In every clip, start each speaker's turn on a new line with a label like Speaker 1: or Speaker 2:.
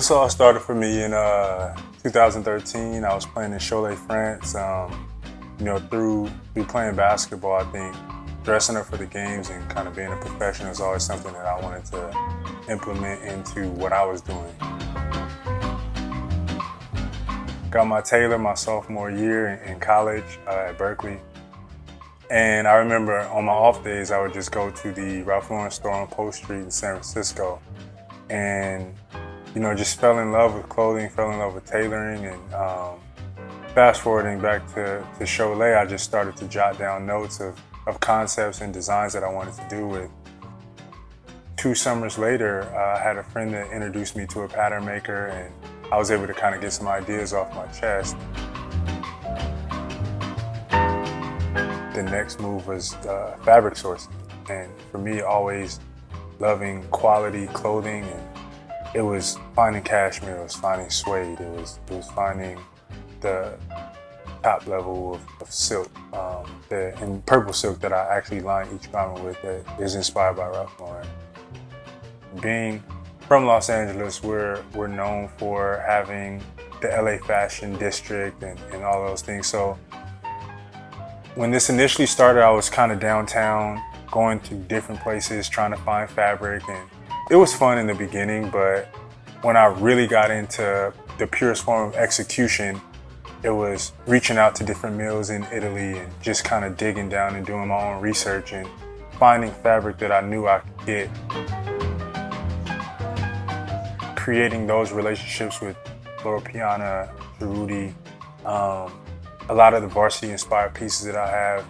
Speaker 1: This all started for me in 2013. I was playing in Cholet, France. Through playing basketball, I think dressing up for the games and kind of being a professional is always something that I wanted to implement into what I was doing. Got my tailor my sophomore year in college at Berkeley. And I remember on my off days, I would just go to the Ralph Lauren store on Post Street in San Francisco and, just fell in love with clothing, fell in love with tailoring. And fast forwarding back to Cholet, I just started to jot down notes of concepts and designs that I wanted to do with. 2 summers later, I had a friend that introduced me to a pattern maker, and I was able to kind of get some ideas off my chest. The next move was fabric sourcing, and for me, always loving quality clothing, and it was finding cashmere, it was finding suede, it was finding the top level of silk, and purple silk that I actually line each garment with that is inspired by Ralph Lauren. Being from Los Angeles, we're known for having the LA fashion district and all those things. So when this initially started, I was kind of downtown, going to different places, trying to find fabric, and it was fun in the beginning, but when I really got into the purest form of execution, it was reaching out to different mills in Italy and just kind of digging down and doing my own research and finding fabric that I knew I could get. Creating those relationships with Loro Piana, Cerruti, a lot of the varsity inspired pieces that I have,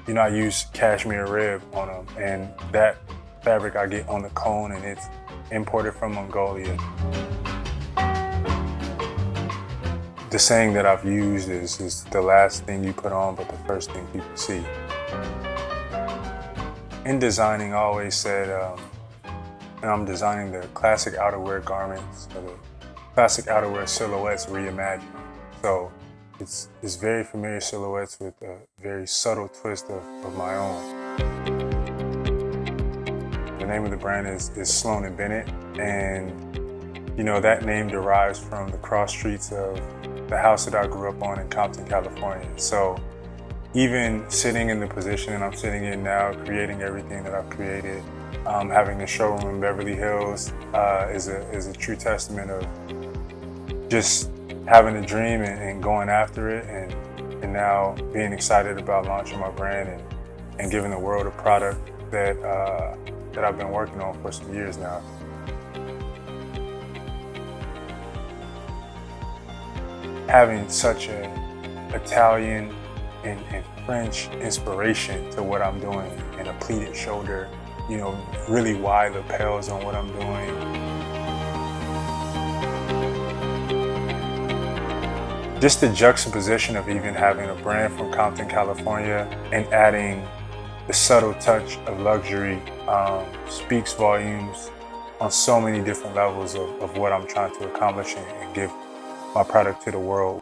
Speaker 1: I use cashmere rib on them, and that fabric I get on the cone, and it's imported from Mongolia. The saying that I've used is the last thing you put on, but the first thing people see. In designing, I always said, I'm designing the classic outerwear garments, or the classic outerwear silhouettes reimagined. So it's very familiar silhouettes with a very subtle twist of my own. The name of the brand is SLOAN and BENNETT, and that name derives from the cross streets of the house that I grew up on in Compton, California. So even sitting in the position that I'm sitting in now, creating everything that I've created, having the showroom in Beverly Hills is a true testament of just having a dream and going after it, and now being excited about launching my brand and giving the world a product that I've been working on for some years now. Having such an Italian and French inspiration to what I'm doing, and a pleated shoulder, really wide lapels on what I'm doing. Just the juxtaposition of even having a brand from Compton, California, and adding the subtle touch of luxury speaks volumes on so many different levels of what I'm trying to accomplish and give my product to the world.